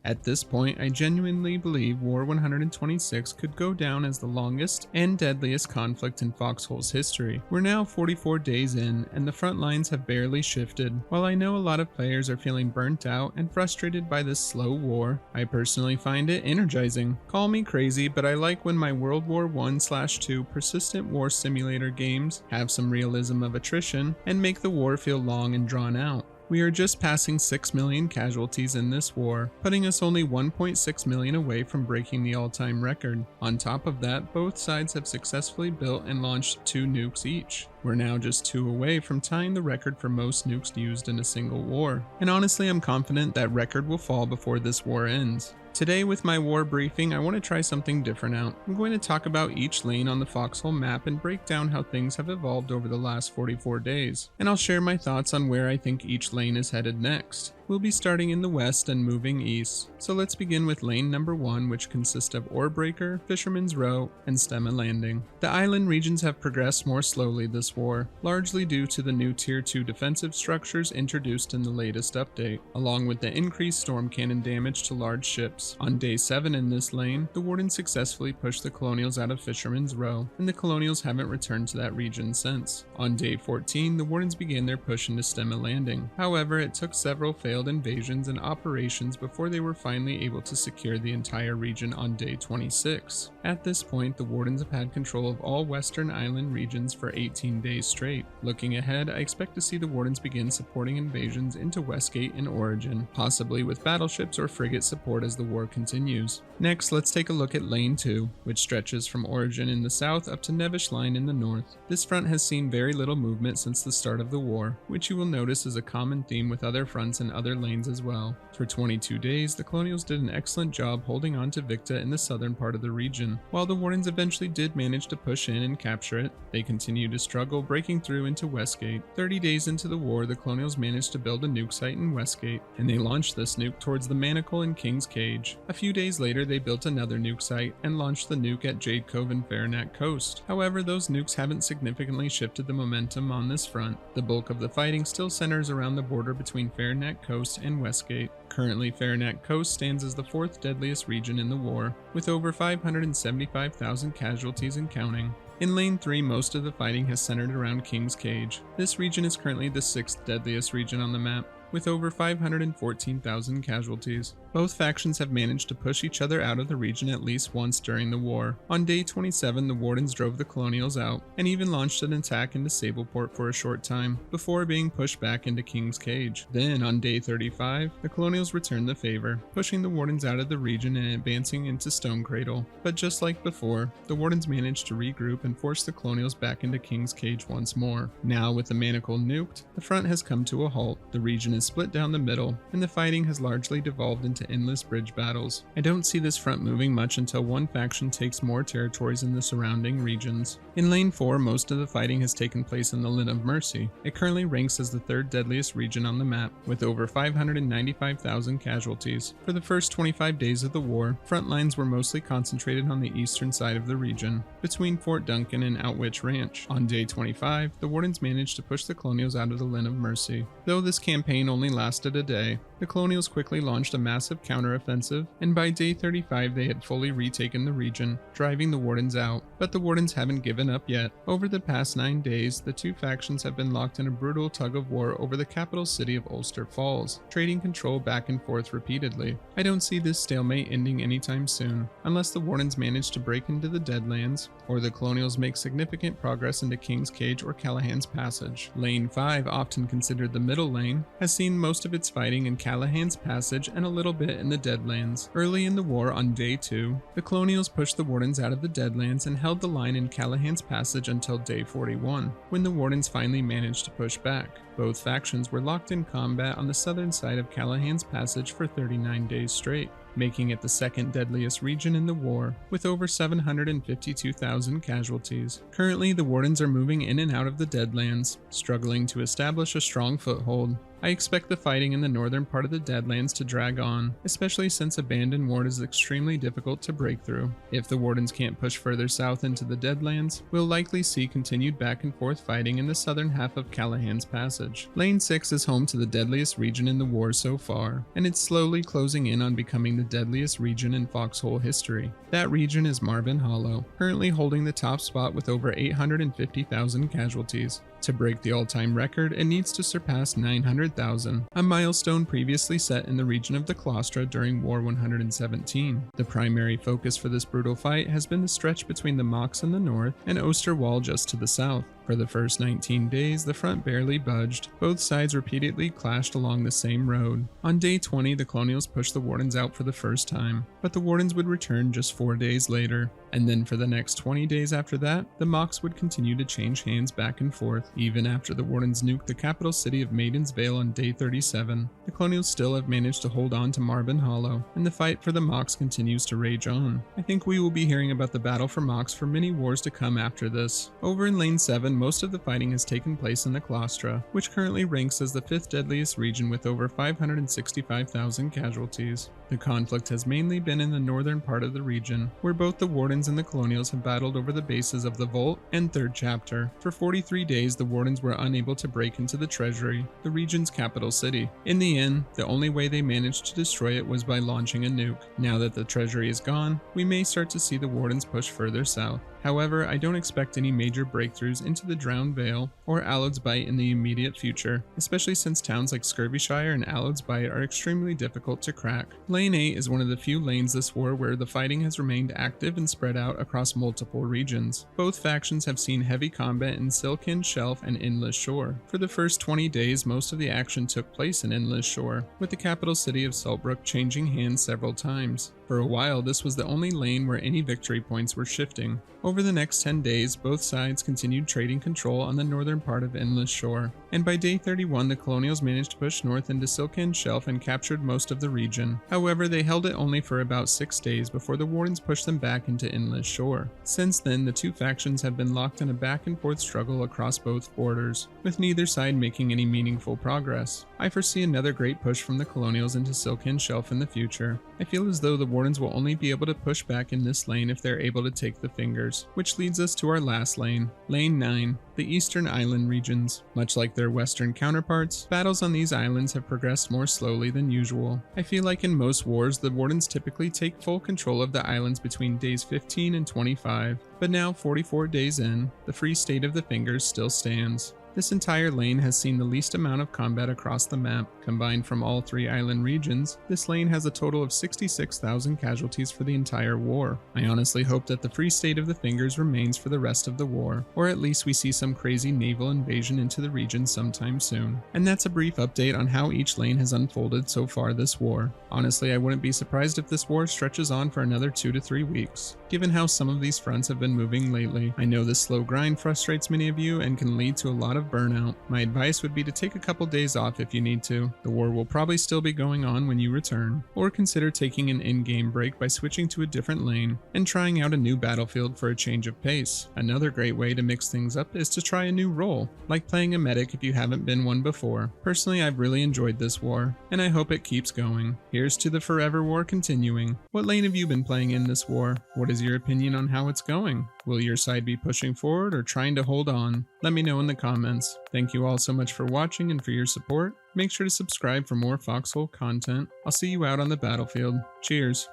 At this point, I genuinely believe War 126 could go down as the longest and deadliest conflict in Foxhole's history. We're now 44 days in, and the front lines have barely shifted. While I know a lot of players are feeling burnt out and frustrated by this slow war, I personally find it energizing. Call me crazy, but I like when my World War I/II persistent war simulator games have some realism of attrition and make the war feel long and drawn out. We are just passing 6 million casualties in this war, putting us only 1.6 million away from breaking the all-time record. On top of that, both sides have successfully built and launched 2 nukes each. We're now just 2 away from tying the record for most nukes used in a single war, and honestly I'm confident that record will fall before this war ends. Today with my war briefing, I want to try something different out. I'm going to talk about each lane on the Foxhole map and break down how things have evolved over the last 44 days, and I'll share my thoughts on where I think each lane is headed next. We'll be starting in the west and moving east, so let's begin with lane number 1, which consists of Oarbreaker, Fisherman's Row, and Stemma Landing. The island regions have progressed more slowly this war, largely due to the new Tier 2 defensive structures introduced in the latest update, along with the increased storm cannon damage to large ships. On day 7 in this lane, the Wardens successfully pushed the Colonials out of Fisherman's Row, and the Colonials haven't returned to that region since. On day 14, the Wardens began their push into Stemma Landing. However, it took several failed invasions and operations before they were finally able to secure the entire region on day 26. At this point, the Wardens have had control of all Western Island regions for 18 days straight. Looking ahead, I expect to see the Wardens begin supporting invasions into Westgate and Origin, possibly with battleships or frigate support as the war continues. Next, let's take a look at Lane 2, which stretches from Origin in the south up to Nevish Line in the north. This front has seen very little movement since the start of the war, which you will notice is a common theme with other fronts and other lanes as well. For 22 days, the Colonials did an excellent job holding on to Victa in the southern part of the region. While the Wardens eventually did manage to push in and capture it, they continued to struggle breaking through into Westgate. 30 days into the war, the Colonials managed to build a nuke site in Westgate, and they launched this nuke towards the Manacle and King's Cage. A few days later, they built another nuke site and launched the nuke at Jade Cove and Fairnack Coast. However, those nukes haven't significantly shifted the momentum on this front. The bulk of the fighting still centers around the border between Fairnack Coast and Westgate. Currently, Fairnack Coast stands as the 4th deadliest region in the war, with over 575,000 casualties and counting. In Lane 3, most of the fighting has centered around King's Cage. This region is currently the 6th deadliest region on the map, with over 514,000 casualties. Both factions have managed to push each other out of the region at least once during the war. On day 27, the Wardens drove the Colonials out, and even launched an attack into Sableport for a short time, before being pushed back into King's Cage. Then, on day 35, the Colonials returned the favor, pushing the Wardens out of the region and advancing into Stonecradle. But just like before, the Wardens managed to regroup and force the Colonials back into King's Cage once more. Now, with the Manacle nuked, the front has come to a halt. The region is split down the middle, and the fighting has largely devolved into endless bridge battles. I don't see this front moving much until one faction takes more territories in the surrounding regions. In Lane 4, most of the fighting has taken place in the Linn of Mercy. It currently ranks as the 3rd deadliest region on the map, with over 595,000 casualties. For the first 25 days of the war, front lines were mostly concentrated on the eastern side of the region, between Fort Duncan and Outwitch Ranch. On day 25, the Wardens managed to push the Colonials out of the Linn of Mercy. Though this campaign only lasted a day, the Colonials quickly launched a massive counteroffensive, and by day 35 they had fully retaken the region, driving the Wardens out. But the Wardens haven't given up yet. Over the past 9 days, the two factions have been locked in a brutal tug-of-war over the capital city of Ulster Falls, trading control back and forth repeatedly. I don't see this stalemate ending anytime soon, unless the Wardens manage to break into the Deadlands, or the Colonials make significant progress into King's Cage or Callahan's Passage. Lane 5, often considered the middle lane, has seen most of its fighting in Callahan's Passage and a little bit in the Deadlands. Early in the war on day 2, the Colonials pushed the Wardens out of the Deadlands and held the line in Callahan's Passage until day 41, when the Wardens finally managed to push back. Both factions were locked in combat on the southern side of Callahan's Passage for 39 days straight. making it the second deadliest region in the war, with over 752,000 casualties. Currently, the Wardens are moving in and out of the Deadlands, struggling to establish a strong foothold. I expect the fighting in the northern part of the Deadlands to drag on, especially since Abandoned Ward is extremely difficult to break through. If the Wardens can't push further south into the Deadlands, we'll likely see continued back and forth fighting in the southern half of Callahan's Passage. Lane 6 is home to the deadliest region in the war so far, and it's slowly closing in on becoming the deadliest region in Foxhole history. That region is Marban Hollow, currently holding the top spot with over 850,000 casualties. To break the all-time record, it needs to surpass 900,000, a milestone previously set in the region of the Claustra during War 117. The primary focus for this brutal fight has been the stretch between the Mox in the north and Oster Wall just to the south. For the first 19 days, the front barely budged. Both sides repeatedly clashed along the same road. On day 20, the Colonials pushed the Wardens out for the first time, but the Wardens would return just 4 days later. And then for the next 20 days after that, the Mox would continue to change hands back and forth, even after the Wardens nuked the capital city of Maiden's Vale on day 37. The Colonials still have managed to hold on to Marban Hollow, and the fight for the Mox continues to rage on. I think we will be hearing about the battle for Mox for many wars to come after this. Over in Lane 7, most of the fighting has taken place in the Claustra, which currently ranks as the 5th deadliest region with over 565,000 casualties. The conflict has mainly been in the northern part of the region, where both the Wardens and the Colonials have battled over the bases of the Vault and 3rd Chapter. For 43 days, the Wardens were unable to break into the Treasury, the region's capital city. In the end, the only way they managed to destroy it was by launching a nuke. Now that the Treasury is gone, we may start to see the Wardens push further south. However, I don't expect any major breakthroughs into the Drowned Vale or Allods Bight in the immediate future, especially since towns like Scurvyshire and Allods Bight are extremely difficult to crack. Lane 8 is one of the few lanes this war where the fighting has remained active and spread out across multiple regions. Both factions have seen heavy combat in Silken, Shelf, and Endless Shore. For the first 20 days, most of the action took place in Endless Shore, with the capital city of Saltbrook changing hands several times. For a while, this was the only lane where any victory points were shifting. Over the next 10 days, both sides continued trading control on the northern part of Endless Shore, and by day 31 the Colonials managed to push north into Silken Shelf and captured most of the region. However, they held it only for about 6 days before the Wardens pushed them back into Endless Shore. Since then, the two factions have been locked in a back and forth struggle across both borders, with neither side making any meaningful progress. I foresee another great push from the Colonials into Silken Shelf in the future. I feel as though the Wardens will only be able to push back in this lane if they're able to take the Fingers, which leads us to our last lane, Lane 9, the Eastern Island regions. Much like their Western counterparts, battles on these islands have progressed more slowly than usual. I feel like in most wars, the Wardens typically take full control of the islands between days 15 and 25, but now 44 days in, the Free State of the Fingers still stands. This entire lane has seen the least amount of combat across the map. Combined from all 3 island regions, this lane has a total of 66,000 casualties for the entire war. I honestly hope that the Free State of the Fingers remains for the rest of the war, or at least we see some crazy naval invasion into the region sometime soon. And that's a brief update on how each lane has unfolded so far this war. Honestly, I wouldn't be surprised if this war stretches on for another 2 to 3 weeks, given how some of these fronts have been moving lately. I know this slow grind frustrates many of you and can lead to a lot of burnout. My advice would be to take a couple days off if you need to. The war will probably still be going on when you return, or consider taking an in-game break by switching to a different lane and trying out a new battlefield for a change of pace. Another great way to mix things up is to try a new role, like playing a medic if you haven't been one before. Personally, I've really enjoyed this war, and I hope it keeps going. Here's to the Forever War continuing. What lane have you been playing in this war? What is your opinion on how it's going? Will your side be pushing forward or trying to hold on? Let me know in the comments. Thank you all so much for watching and for your support. Make sure to subscribe for more Foxhole content. I'll see you out on the battlefield. Cheers.